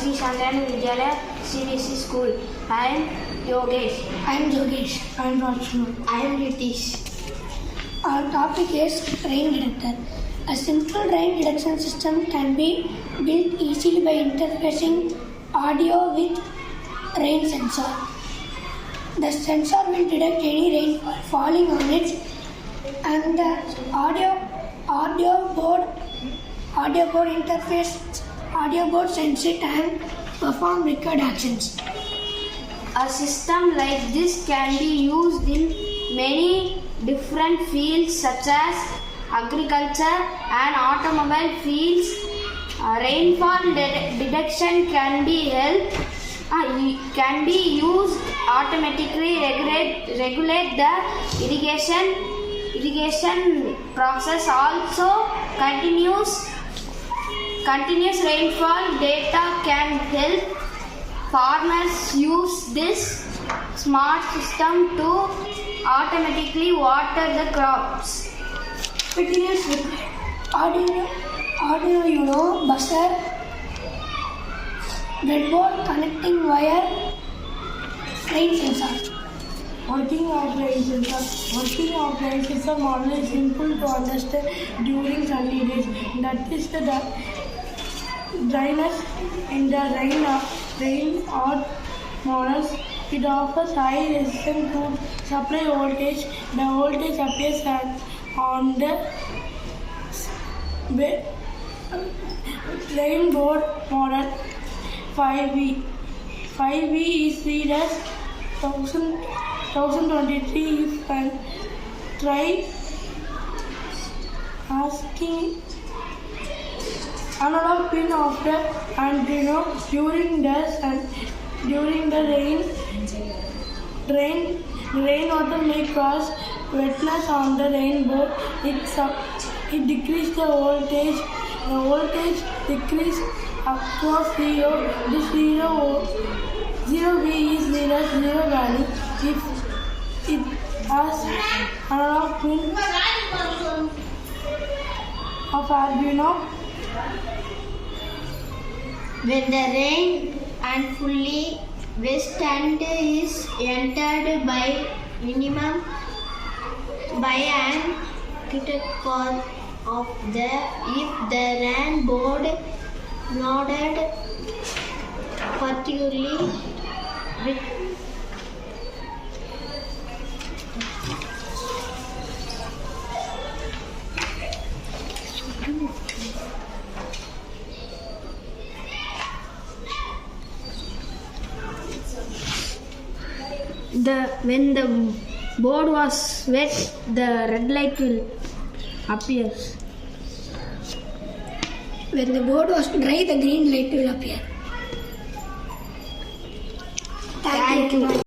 SREE SHANTHI VIDYALAYA CBSE School. I am Yogesh. I am Jogesh. I am Arduino. I am Lithesh. Our topic is rain detector. A simple rain detection system can be built easily by interfacing audio with rain sensor. The sensor will detect any rainfall falling on it, and the audio board sends it and perform required actions. A system like this can be used in many different fields such as agriculture and automobile fields. Rainfall detection can be used automatically regulate the irrigation process. Also, continuous rainfall data can help farmers use this smart system to automatically water the crops. Arduino buzzer, breadboard, connecting wire, rain sensor. Working of rain sensor model is simple to understand during sunny days. That is the dryness in the rain or models. It offers high resistance to supply voltage. The voltage appears on the rain board model 5V. 5V is read as 1023 if and try asking analog pin of the Arduino during the rainwater may cause wetness on the rainbow. It decreases the voltage. The voltage decrease across 0. This 0V is read as 0 value. If it has analog pin of Arduino. When the rain and fully west hand is entered by minimum by an critical of the if the rain board nodded particularly with when the board was wet, the red light will appear. When the board was dry, the green light will appear. Thank you.